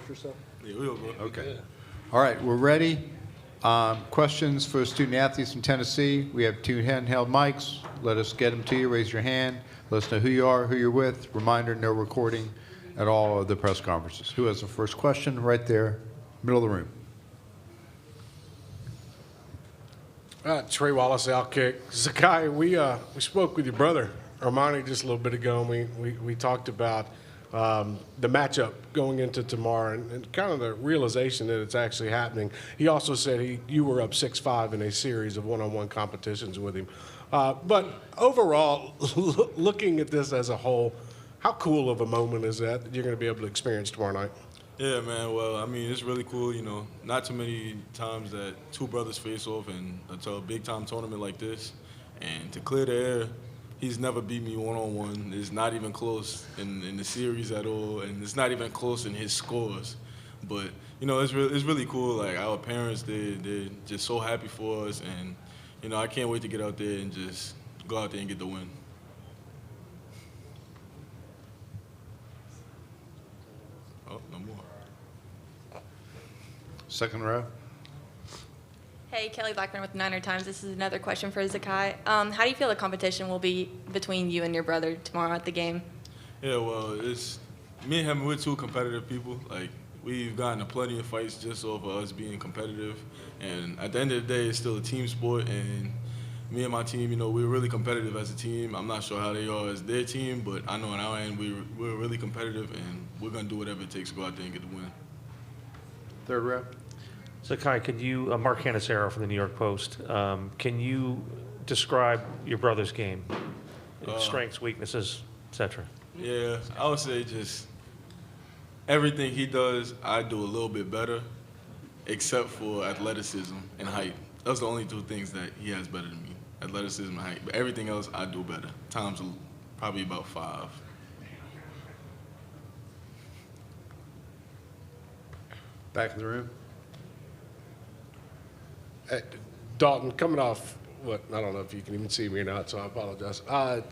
or so? Yeah, we'll go. Okay. All right, we're ready. Questions for student athletes from Tennessee. We have 2 handheld mics. Let us get them to you. Raise your hand. Let us know who you are, who you're with. Reminder, no recording at all of the press conferences. Who has the first question? Right there, middle of the room. Trey Wallace, Outkick. Zakai, we spoke with your brother, Armani, just a little bit ago, and we talked about the matchup going into tomorrow and kind of the realization that it's actually happening. He also said you were up 6-5 in a series of one-on-one competitions with him. But overall, looking at this as a whole, how cool of a moment is that you're going to be able to experience tomorrow night? Yeah, man. Well, I mean, it's really cool. You know, not too many times that 2 brothers face off in a big-time tournament like this. And to clear the air, he's never beat me one-on-one. It's not even close in the series at all, and it's not even close in his scores. But, you know, it's really cool. Like, our parents, they're just so happy for us. And, you know, I can't wait to get out there and just go out there and get the win. Oh, no more. Second row. Hey, Kelly Blackburn with Niner Times. This is another question for Zakai. How do you feel the competition will be between you and your brother tomorrow at the game? Yeah, well, it's me and him. We're 2 competitive people. Like, we've gotten plenty of fights just over us being competitive. And at the end of the day, it's still a team sport. And me and my team, you know, we're really competitive as a team. I'm not sure how they are as their team, but I know on our end we're really competitive, and we're gonna do whatever it takes to go out there and get the win. Third row. Zakai, could you, Mark Cannicero from the New York Post, can you describe your brother's game? Strengths, weaknesses, etc. Yeah, I would say just everything he does, I do a little bit better, except for athleticism and height. Those are the only 2 things that he has better than me, athleticism and height. But everything else, I do better, times probably about 5. Back in the room. Dalton, coming off I don't know if you can even see me or not, so I apologize.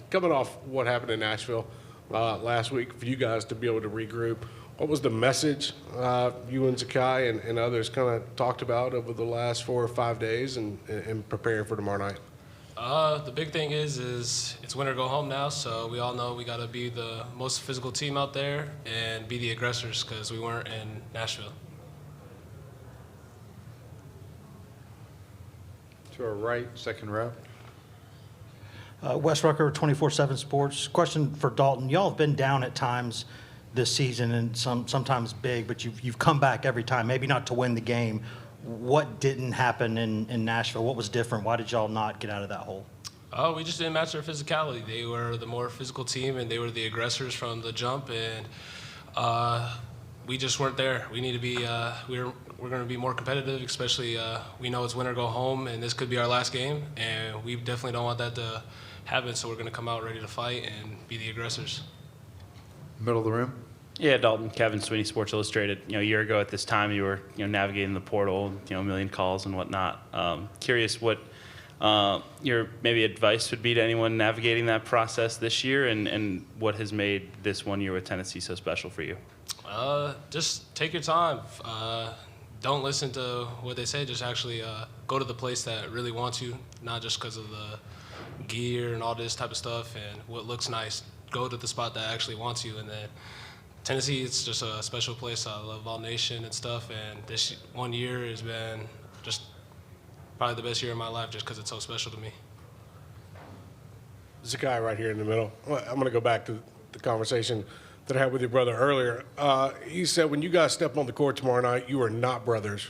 Coming off what happened in Nashville last week, for you guys to be able to regroup, what was the message you and Zakai and others kind of talked about over the last 4 or 5 days and preparing for tomorrow night? The big thing is it's win or go home now, so we all know we got to be the most physical team out there and be the aggressors because we weren't in Nashville. To our right, second row. Wes Rucker, 24/7 Sports. Question for Dalton. Y'all have been down at times this season and sometimes big, but you've come back every time, maybe not to win the game. What didn't happen in Nashville? What was different? Why did y'all not get out of that hole? We just didn't match their physicality. They were the more physical team, and they were the aggressors from the jump, and we just weren't there. We need to be we're going to be more competitive, especially we know it's win or go home, and this could be our last game, and we definitely don't want that to happen, so we're going to come out ready to fight and be the aggressors. Middle of the room. Yeah, Dalton, Kevin Sweeney, Sports Illustrated. You know, a year ago at this time, you were navigating the portal, a million calls and whatnot. Curious what your maybe advice would be to anyone navigating that process this year, and what has made this 1 year with Tennessee so special for you? Just take your time. Don't listen to what they say. Just actually go to the place that really wants you, not just because of the gear and all this type of stuff and what looks nice. Go to the spot that actually wants you. And then Tennessee, it's just a special place. I love All Nation and stuff. And this 1 year has been just probably the best year of my life just because it's so special to me. Zakai right here in the middle. I'm going to go back to the conversation that I had with your brother earlier. He said when you guys step on the court tomorrow night, you are not brothers.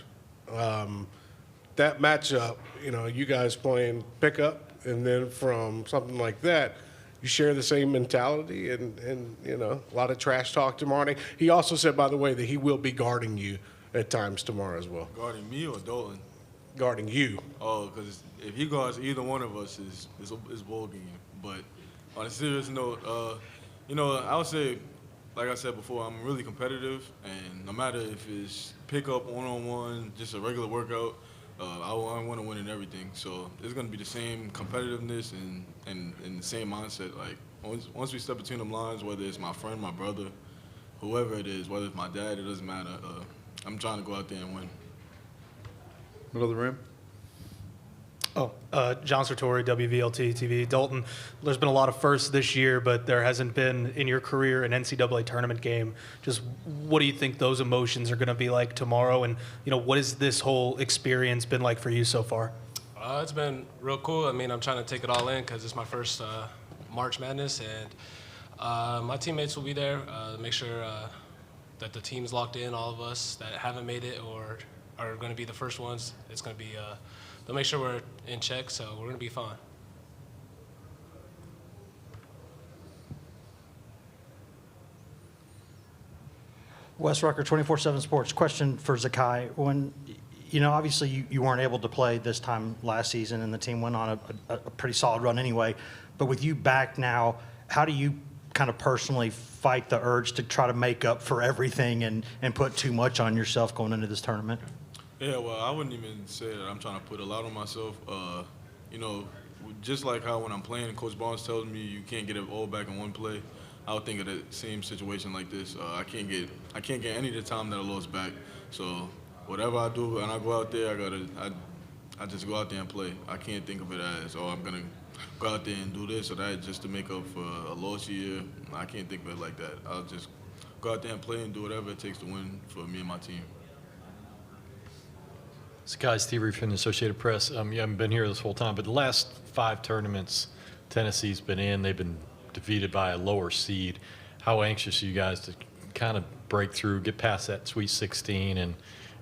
That matchup, you guys playing pickup, and then from something like that, you share the same mentality and a lot of trash talk tomorrow night. He also said, by the way, that he will be guarding you at times tomorrow as well. Guarding me or Dalton? Guarding you. Oh, because if he guards either one of us, is ball game. But on a serious note, I would say, like I said before, I'm really competitive, and no matter if it's pickup, one-on-one, just a regular workout, I want to win in everything. So it's going to be the same competitiveness and the same mindset. Like once we step between them lines, whether it's my friend, my brother, whoever it is, whether it's my dad, it doesn't matter. I'm trying to go out there and win. Middle of the room. John Sartori, WVLT TV. Dalton, there's been a lot of firsts this year, but there hasn't been in your career an NCAA tournament game. Just what do you think those emotions are going to be like tomorrow? And, what has this whole experience been like for you so far? It's been real cool. I mean, I'm trying to take it all in because it's my first March Madness, and my teammates will be there. Make sure that the team's locked in, all of us that haven't made it or are going to be the first ones. It's going to be they'll make sure we're in check, so we're going to be fine. Wes Rucker, 24/7 Sports. Question for Zakai. When, obviously you weren't able to play this time last season, and the team went on a pretty solid run anyway. But with you back now, how do you kind of personally fight the urge to try to make up for everything and put too much on yourself going into this tournament? Yeah, well, I wouldn't even say that I'm trying to put a lot on myself. Just like how when I'm playing, Coach Barnes tells me you can't get it all back in one play. I would think of the same situation like this. I can't get any of the time that I lost back. So whatever I do, and I go out there, I just go out there and play. I can't think of it as, I'm gonna go out there and do this or that just to make up for a lost year. I can't think of it like that. I'll just go out there and play and do whatever it takes to win for me and my team. Zakai, Steve Reed from the Associated Press. You haven't been here this whole time, but the last 5 tournaments Tennessee's been in, they've been defeated by a lower seed. How anxious are you guys to kind of break through, get past that Sweet 16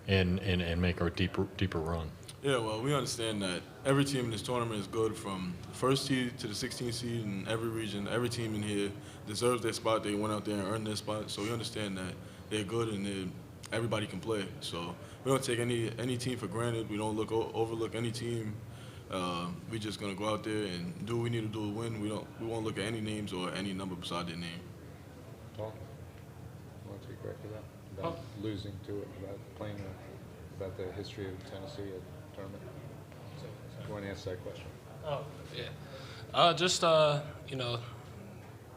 and make our deeper run? Yeah, well, we understand that every team in this tournament is good, from the first seed to the 16th seed in every region. Every team in here deserves their spot. They went out there and earned their spot. So we understand that they're good and everybody can play. So we don't take any team for granted. We don't overlook any team. We're just gonna go out there and do what we need to do to win. We won't look at any names or any number beside their name. Dalton, you want to take credit for that? About losing to it, about playing, about the history of Tennessee at the tournament? Do you want to answer that question? Oh, yeah. Just,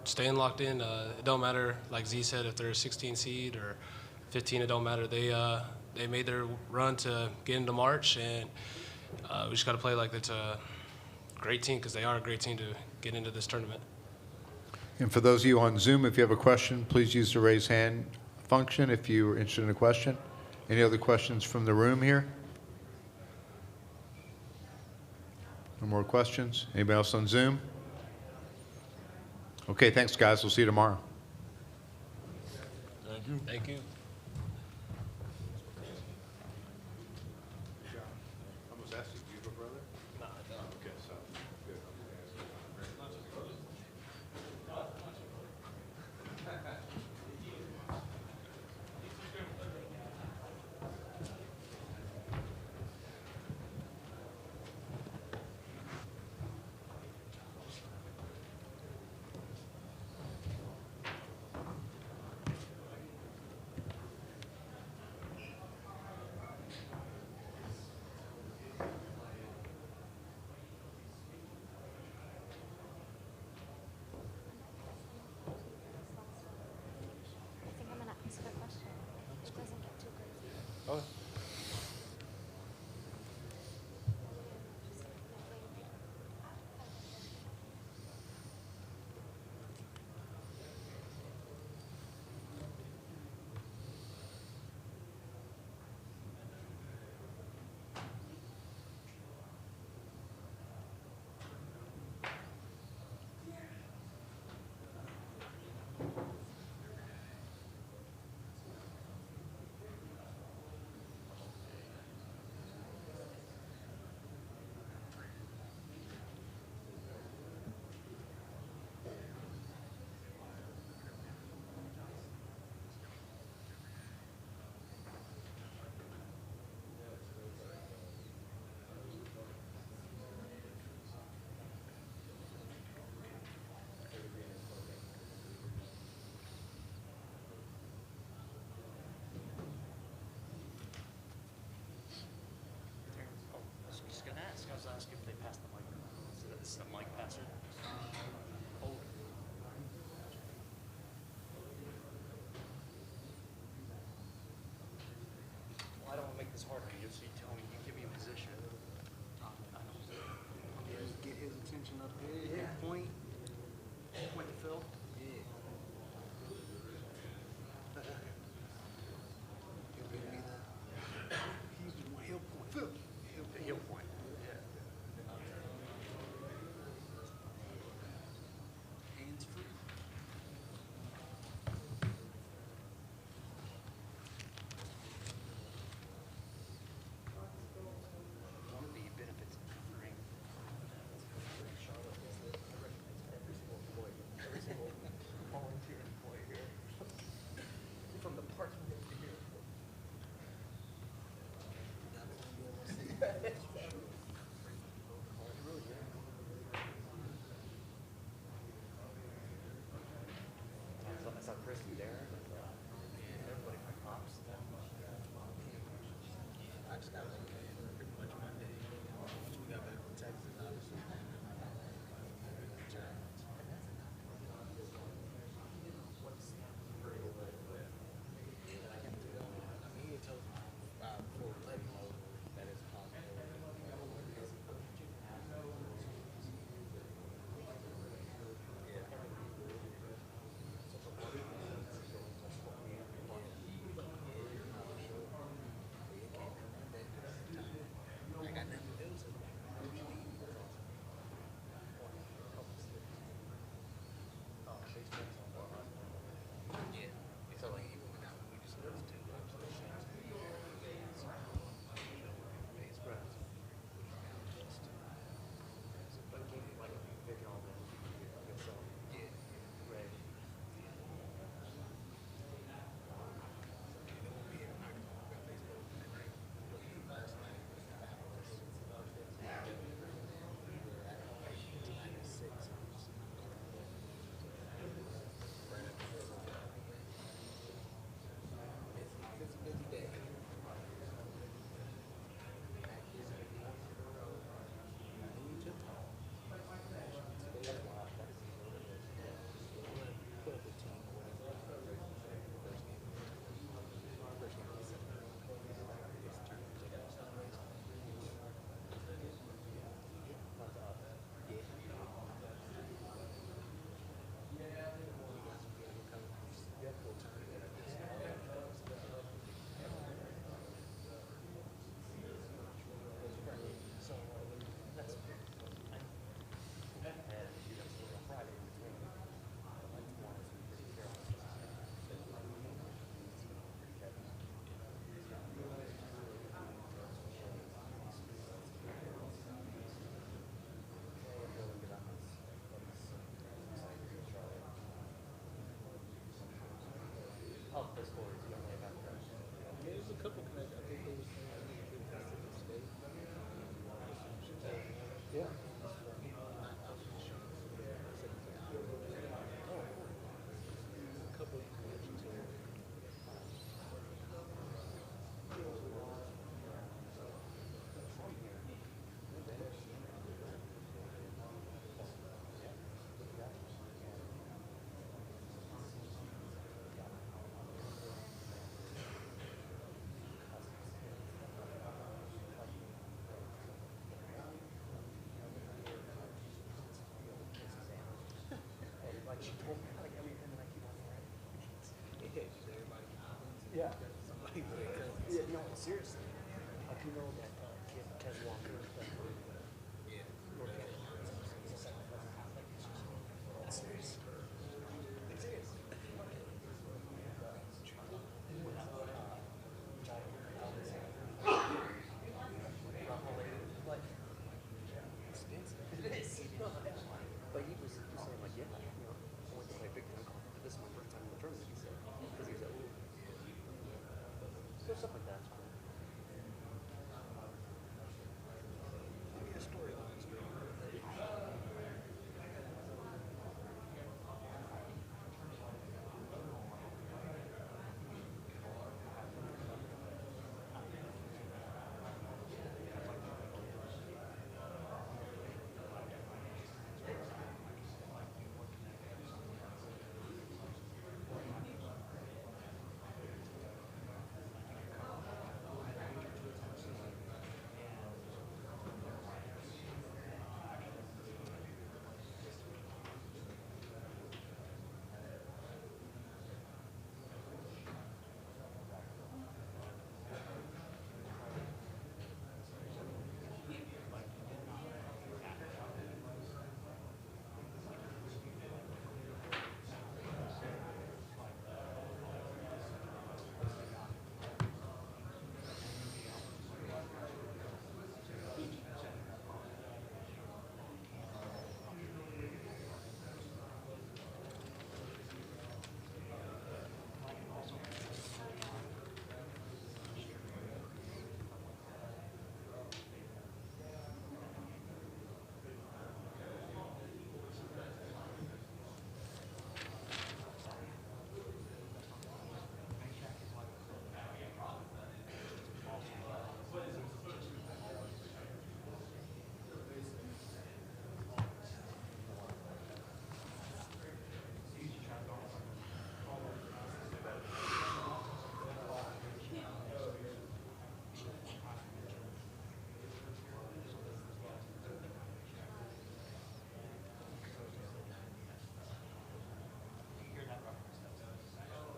staying locked in. It don't matter, like Z said, if they're a 16 seed or 15, it don't matter. They made their run to get into March, and we just got to play like it's a great team, because they are a great team to get into this tournament. And for those of you on Zoom, if you have a question, please use the raise hand function if you are interested in a question. Any other questions from the room here? No more questions? Anybody else on Zoom? Okay, thanks, guys. We'll see you tomorrow. Thank you. Thank you. So you tell me, you give me a position. Get his attention up there. Yeah. Point to Phil. Yeah. He'll give me he'll point. Phil. He'll point. Yeah. Hands free. One of the benefits of covering Charlotte is that I recognize every single volunteer employee here. From the parking lot to here. I saw Chris and Darren. Everybody from Pops. I just got pretty much Monday. Once we got back from Texas, obviously. I mean, he told me before we let him know that it's possible. I got nothing to do, so yeah. So like even when we just those two base breath. But again, like picking all that. Yeah. Right. It's a busy day. Oh, the scores. You don't know about that. Yeah, there's a couple connections. I think there was yeah. A couple of connections here. Like she told me, like everything that I keep on writing. Yeah, everybody. Yeah. Somebody. Yeah, no, seriously. Like you know that kid Ken Walker. Yeah. That's serious. It's serious. Expensive. It is. But he was saying like, yeah, you know, I went to play a big time conference. This is my first time in the tournament, he said. Because he was at Louisville. So stuff like that's fine. His storyline is great.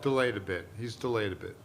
Delayed a bit. He's delayed a bit.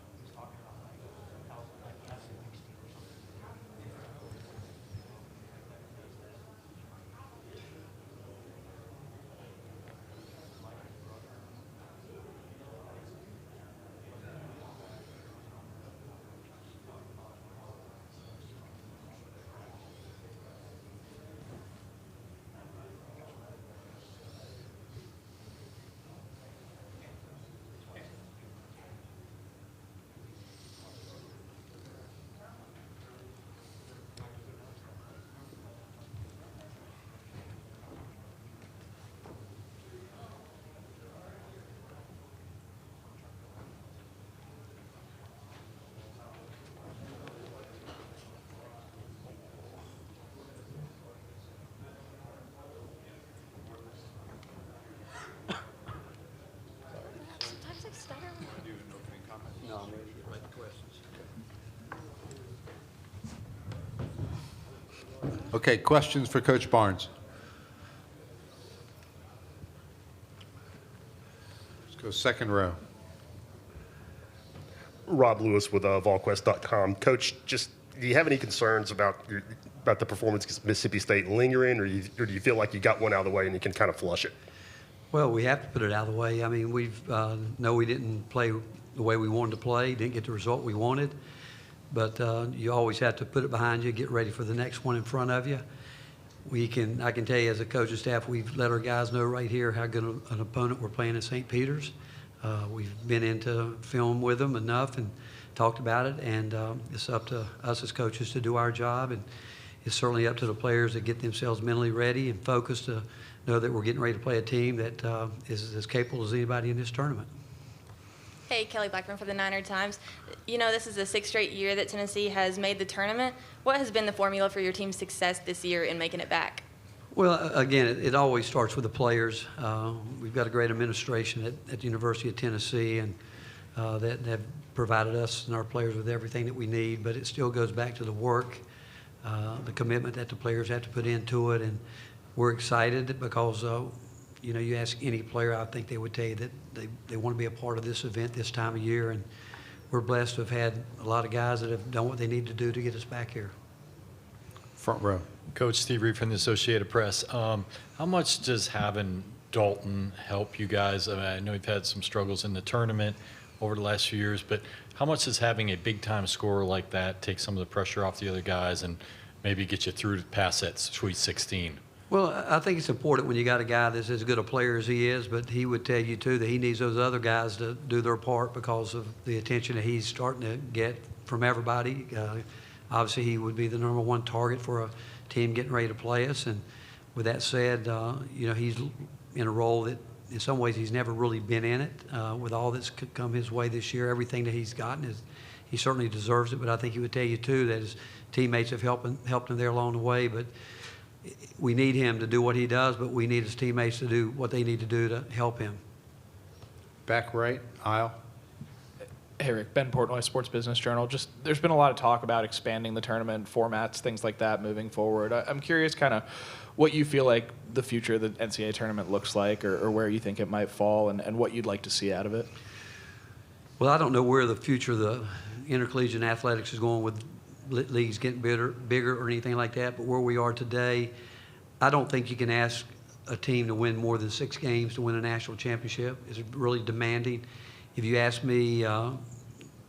Sometimes I stutter. No, I'm ready to make questions. Okay, questions for Coach Barnes? Let's go second row. Rob Lewis with VolQuest.com. Coach, just do you have any concerns about the performance against Mississippi State lingering, or do you feel like you got one out of the way and you can kind of flush it? Well, we have to put it out of the way. I mean, we didn't play the way we wanted to play, didn't get the result we wanted, but you always have to put it behind you, get ready for the next one in front of you. I can tell you as a coaching staff, we've let our guys know right here how good an opponent we're playing at St. Peter's. We've been into film with them enough and talked about it, and it's up to us as coaches to do our job, and it's certainly up to the players to get themselves mentally ready and focused to know that we're getting ready to play a team that is as capable as anybody in this tournament. Hey, Kelly Blackburn for the Niner Times. You know, this is the 6th straight year that Tennessee has made the tournament. What has been the formula for your team's success this year in making it back? Well, again, it always starts with the players. We've got a great administration at the University of Tennessee, and that have provided us and our players with everything that we need, but it still goes back to the work, the commitment that the players have to put into it, and we're excited because, you ask any player, I think they would tell you that they want to be a part of this event this time of year, and we're blessed to have had a lot of guys that have done what they need to do to get us back here. Front row. Coach Steve Reed from the Associated Press. How much does having Dalton help you guys? I know you've had some struggles in the tournament over the last few years, but how much does having a big-time scorer like that take some of the pressure off the other guys and maybe get you through past that Sweet 16? Well, I think it's important when you got a guy that's as good a player as he is, but he would tell you, too, that he needs those other guys to do their part because of the attention that he's starting to get from everybody. Obviously, he would be the #1 target for a team getting ready to play us. And with that said, he's in a role that in some ways he's never really been in it. With all that's come his way this year, everything that he's gotten, he certainly deserves it. But I think he would tell you, too, that his teammates have helped him there along the way. But we need him to do what he does, but we need his teammates to do what they need to do to help him. Back right, aisle. Hey, Rick, Ben Portnoy, Sports Business Journal. Just there's been a lot of talk about expanding the tournament formats, things like that moving forward. I'm curious kind of what you feel like the future of the NCAA tournament looks like or where you think it might fall and what you'd like to see out of it. Well, I don't know where the future of the intercollegiate athletics is going with leagues getting bigger or anything like that, but where we are today, I don't think you can ask a team to win more than 6 games to win a national championship. It's really demanding. If you ask me, are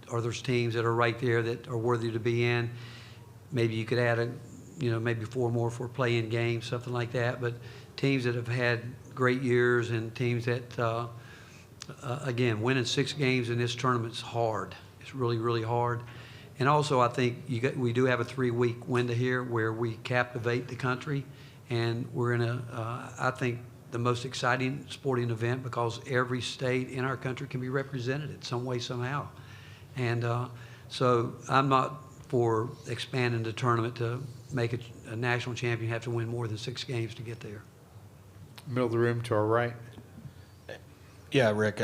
there teams that are right there that are worthy to be in? Maybe you could add maybe 4 more for play-in games, something like that. But teams that have had great years and teams that, again, winning 6 games in this tournament is hard. It's really, really hard. And also, I think we do have a 3-week window here where we captivate the country, and we're in I think, the most exciting sporting event because every state in our country can be represented in some way, somehow. And so I'm not for expanding the tournament to make a national champion have to win more than 6 games to get there. Middle of the room to our right. Yeah, Rick,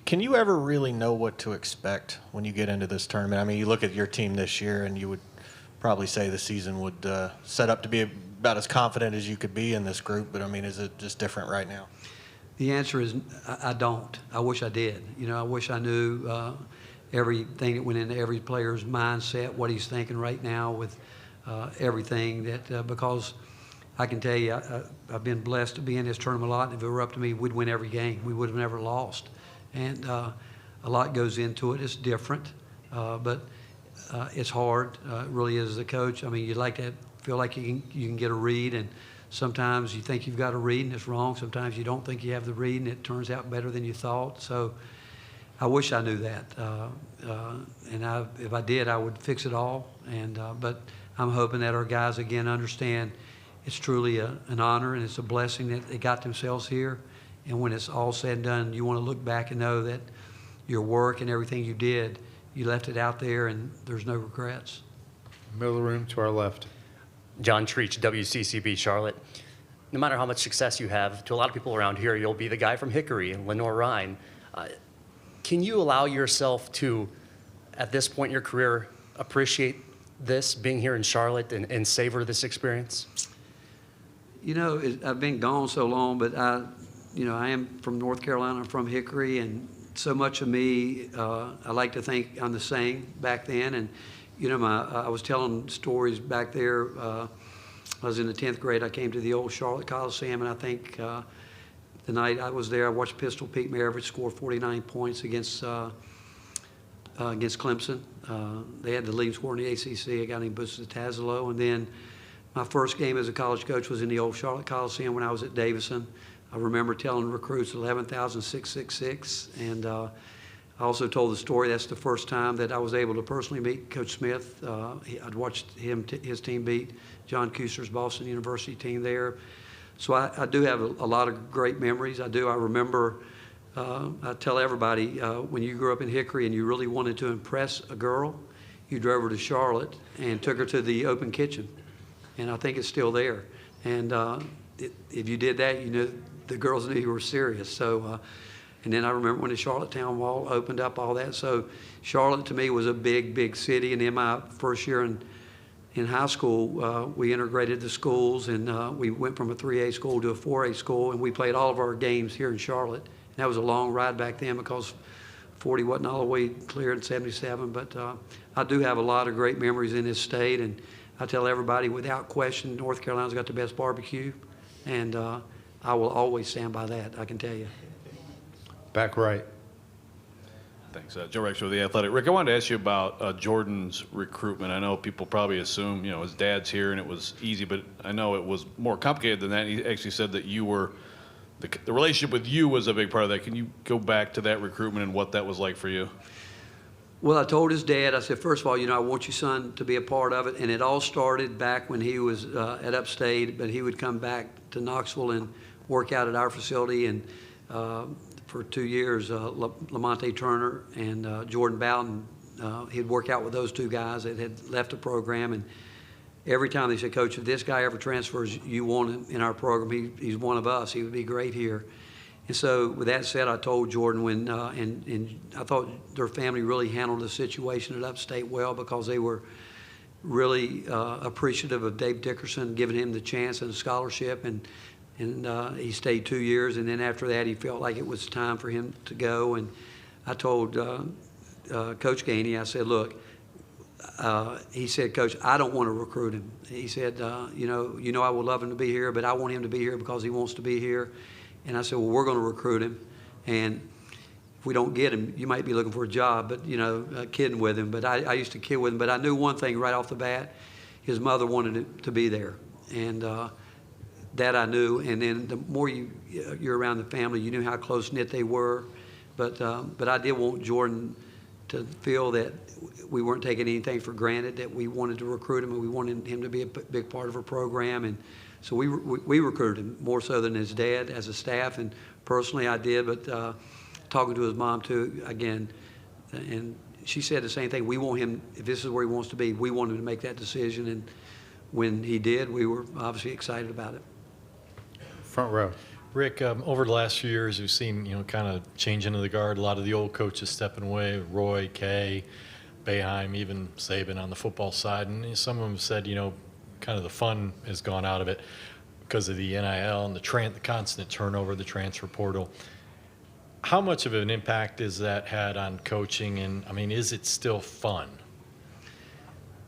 can you ever really know what to expect when you get into this tournament? I mean, you look at your team this year and you would probably say the season would set up to be about as confident as you could be in this group, but I mean, is it just different right now? The answer is I don't. I wish I did. I wish I knew everything that went into every player's mindset, what he's thinking right now with everything that because I can tell you I've been blessed to be in this tournament a lot, and if it were up to me, we'd win every game. We would have never lost. And a lot goes into it. It's different, but it's hard. It really is as a coach. I mean, you'd like to feel like you can get a read, and sometimes you think you've got a read and it's wrong. Sometimes you don't think you have the read and it turns out better than you thought. So I wish I knew that. And if I did, I would fix it all. But I'm hoping that our guys, again, understand it's truly an honor and it's a blessing that they got themselves here. And when it's all said and done, you want to look back and know that your work and everything you did, you left it out there and there's no regrets. Middle of the room to our left. John Treach, WCCB Charlotte. No matter how much success you have, to a lot of people around here, you'll be the guy from Hickory and Lenore-Rhine. Can you allow yourself to, at this point in your career, appreciate this, being here in Charlotte, and savor this experience? I've been gone so long, but I am from North Carolina. I'm from Hickory, and so much of me, I like to think I'm the same back then. And I was telling stories back there. I was in the 10th grade. I came to the old Charlotte Coliseum, and I think the night I was there, I watched Pistol Pete Maravich score 49 points against Clemson. They had the lead scorer in the ACC, a guy named Buster Tazelo. And then my first game as a college coach was in the old Charlotte Coliseum when I was at Davidson. I remember telling recruits 11,666, and I also told the story. That's the first time that I was able to personally meet Coach Smith. I'd watched his team beat John Kuster's Boston University team there. So I do have a lot of great memories. I do. I remember, I tell everybody, when you grew up in Hickory and you really wanted to impress a girl, you drove her to Charlotte and took her to the open kitchen. And I think it's still there. And if you did that, the girls knew you were serious. So, and then I remember when the Charlottetown Wall opened up, all that. So Charlotte to me was a big, big city. And in my first year in high school, we integrated the schools, and we went from a 3A school to a 4A school, and we played all of our games here in Charlotte. And that was a long ride back then because 40 wasn't all the way clear in 77. But I do have a lot of great memories in this state, and I tell everybody without question, North Carolina's got the best barbecue, and I will always stand by that, I can tell you. Back right. Thanks. Joe Rexford with The Athletic. Rick, I wanted to ask you about Jordan's recruitment. I know people probably assume, his dad's here and it was easy, but I know it was more complicated than that. He actually said that you were, the relationship with you was a big part of that. Can you go back to that recruitment and what that was like for you? Well, I told his dad, I said, first of all, I want your son to be a part of it. And it all started back when he was at Upstate, but he would come back to Knoxville and work out at our facility. And for 2 years, Lamonte Turner and Jordan Bowden, he'd work out with those two guys that had left the program. And every time they said, Coach, if this guy ever transfers, you want him in our program. He's one of us. He would be great here. And so with that said, I told Jordan when, and I thought their family really handled the situation at Upstate well because they were really appreciative of Dave Dickerson giving him the chance and the scholarship. And he stayed 2 years. And then after that, he felt like it was time for him to go. And I told Coach Gainey, I said, look, he said, Coach, I don't want to recruit him. He said, I would love him to be here, but I want him to be here because he wants to be here. And I said, well, we're going to recruit him. And if we don't get him, you might be looking for a job, but, kidding with him. But I used to kid with him. But I knew one thing right off the bat, his mother wanted him to be there. And that I knew. And then the more you're around the family, you knew how close-knit they were. But I did want Jordan to feel that we weren't taking anything for granted, that we wanted to recruit him and we wanted him to be a big part of our program. And so we recruited him more so than his dad as a staff, and personally I did, but talking to his mom too, again, and she said the same thing. We want him, if this is where he wants to be, we want him to make that decision, and when he did, we were obviously excited about it. Front row. Rick, over the last few years, we've seen, kind of changing of the guard, a lot of the old coaches stepping away, Roy, Kay, Boeheim, even Saban on the football side, and some of them said, kind of the fun has gone out of it. because of the NIL and the constant turnover, the transfer portal. How much of an impact has that had on coaching? And, I mean, is it still fun?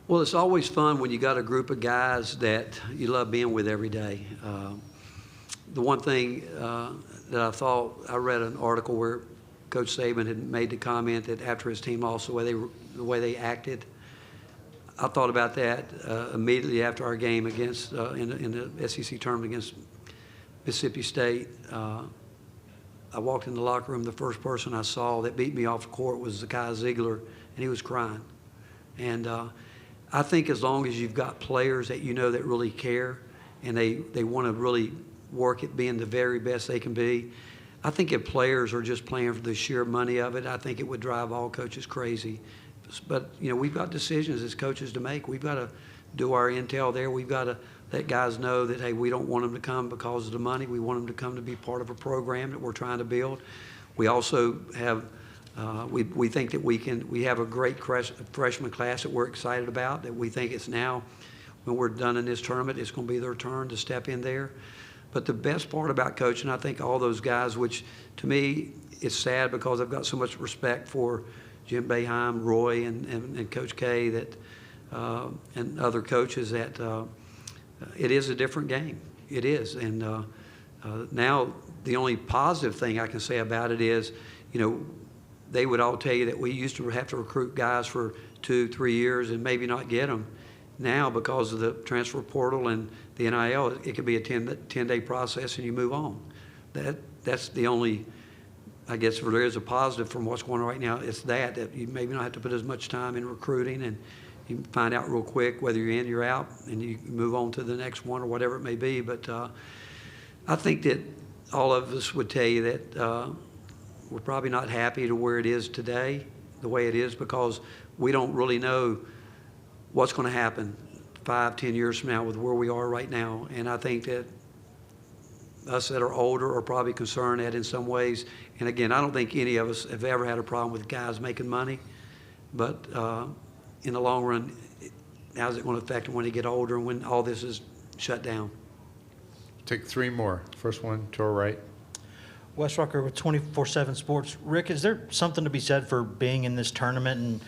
Well, it's always fun when you got a group of guys that you love being with every day. The one thing that I read an article where Coach Saban had made the comment that after his team lost, the way they acted. I thought about that immediately after our game against in the SEC tournament against Mississippi State. I walked in the locker room. The first person I saw that beat me off the court was Zakai Zeigler, and he was crying. And I think as long as you've got players that you know that really care and they want to really work at being the very best they can be, I think if players are just playing for the sheer money of it, I think it would drive all coaches crazy. But, you know, we've got decisions as coaches to make. We've got to do our intel there. We've got to let guys know that, hey, we don't want them to come because of the money. We want them to come to be part of a program that we're trying to build. We also have we think that we have a great freshman class that we're excited about, that we think it's now, when we're done in this tournament, it's going to be their turn to step in there. But the best part about coaching, I think all those guys, which to me, it's sad because I've got so much respect for Jim Boeheim, Roy, and Coach K, that and other coaches, that it is a different game. It is. And now the only positive thing I can say about it is, you know, they would all tell you that we used to have to recruit guys for 2-3 years and maybe not get them. Now, because of the transfer portal and the NIL, it could be a 10-day process and you move on. That's the only, I guess, if there is a positive from what's going on right now, it's that you maybe not have to put as much time in recruiting, and you can find out real quick whether you're in, you're out, and you move on to the next one or whatever it may be. But I think that all of us would tell you that we're probably not happy to where it is today, the way it is, because we don't really know what's going to happen 5-10 years from now with where we are right now. And I think that us that are older are probably concerned that in some ways, and again, I don't think any of us have ever had a problem with guys making money, but in the long run, how's it going to affect them when they get older and when all this is shut down? Take 3 more. First one to our right. Wes Rucker with 24/7 Sports. Rick, is there something to be said for being in this tournament and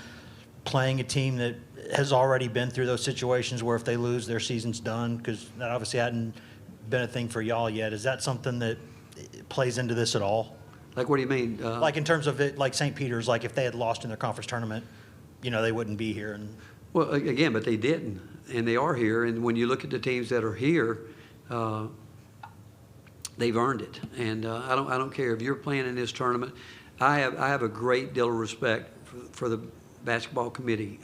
playing a team that has already been through those situations where if they lose, their season's done? Because that obviously hadn't been a thing for y'all yet. Is that something that plays into this at all? Like, what do you mean? Like in terms of it, like St. Peter's, like if they had lost in their conference tournament, you know, they wouldn't be here. And well, again, but they didn't, and they are here. And when you look at the teams that are here, they've earned it. And I don't care if you're playing in this tournament. I have a great deal of respect for the basketball committee,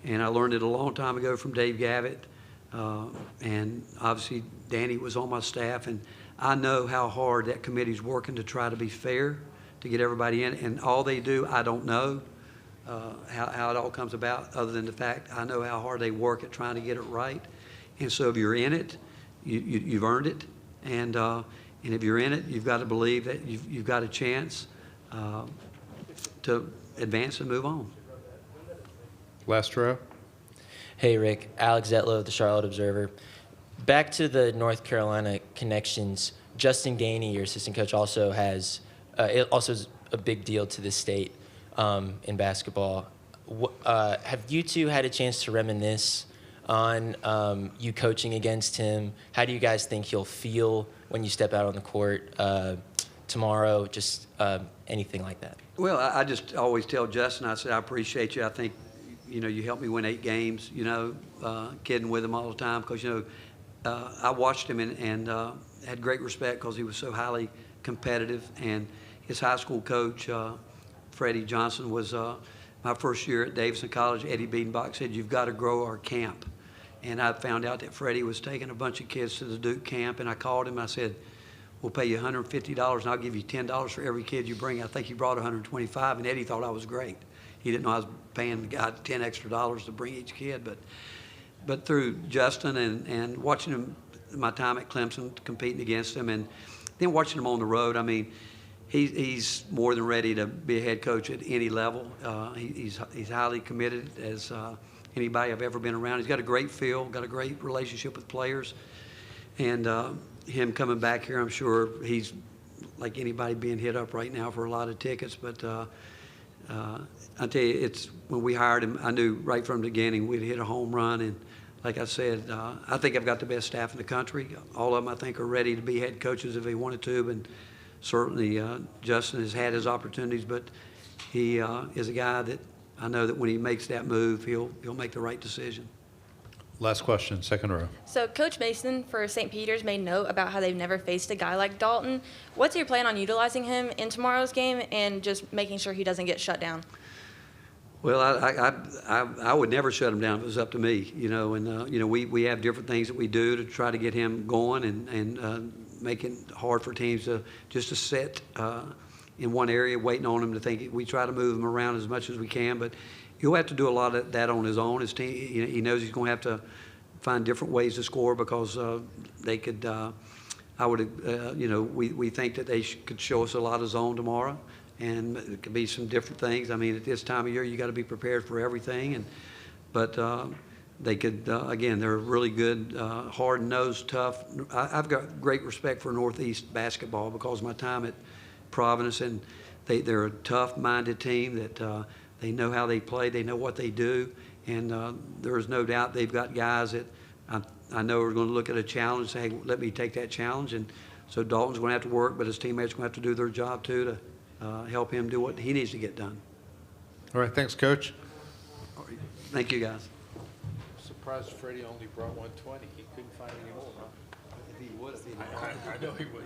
and I learned it a long time ago from Dave Gavitt, and obviously Danny was on my staff, and I know how hard that committee's working to try to be fair, to get everybody in. And all they do, I don't know how it all comes about, other than the fact I know how hard they work at trying to get it right. And so if you're in it, you've earned it. And if you're in it, you've got to believe that you've got a chance to advance and move on. Last row. Hey, Rick. Alex Zetlow of the Charlotte Observer. Back to the North Carolina connections. Justin Gainey, your assistant coach, also has it also is a big deal to this state in basketball. Have you two had a chance to reminisce on you coaching against him? How do you guys think he'll feel when you step out on the court tomorrow? Just anything like that. Well, I just always tell Justin, I said, I appreciate you. I think, you know, you helped me win 8 games, you know, kidding with him all the time, because, you know, I watched him and had great respect because he was so highly competitive. And his high school coach, Freddie Johnson, was my first year at Davidson College. Eddie Biedenbach said, "You've got to grow our camp." And I found out that Freddie was taking a bunch of kids to the Duke camp, and I called him. I said, "We'll pay you $150, and I'll give you $10 for every kid you bring." I think he brought 125, and Eddie thought I was great. He didn't know I was paying the guy $10 extra to bring each kid. But through Justin and watching him, my time at Clemson, competing against him, and then watching him on the road, I mean, he's more than ready to be a head coach at any level. He's highly committed as anybody I've ever been around. He's got a great feel, got a great relationship with players. And him coming back here, I'm sure he's like anybody being hit up right now for a lot of tickets. But I tell you, it's when we hired him, I knew right from the beginning we'd hit a home run. And like I said, I think I've got the best staff in the country. All of them, I think, are ready to be head coaches if they wanted to. And certainly Justin has had his opportunities, but he is a guy that I know that when he makes that move, he'll make the right decision. Last question, second row. So Coach Mason for St. Peter's made note about how they've never faced a guy like Dalton. What's your plan on utilizing him in tomorrow's game and just making sure he doesn't get shut down? Well, I would never shut him down if it was up to me, you know. And you know, we have different things that we do to try to get him going and make it hard for teams to sit in one area waiting on him to think. We try to move him around as much as we can, but he'll have to do a lot of that on his own. His team, he knows he's going to have to find different ways to score because they could. You know, we think that they could show us a lot of zone tomorrow, and it could be some different things. I mean, at this time of year, you got to be prepared for everything. But they could again. They're really good, hard-nosed, tough. I've got great respect for Northeast basketball because of my time at Providence, and they're a tough-minded team that. They know how they play. They know what they do. And there is no doubt they've got guys that I know are going to look at a challenge and say, hey, let me take that challenge. And so Dalton's going to have to work, but his teammates are going to have to do their job, too, to help him do what he needs to get done. All right, thanks, Coach. Thank you, guys. Surprised Freddie only brought 120. He couldn't find any more, huh? If he would, I know he would.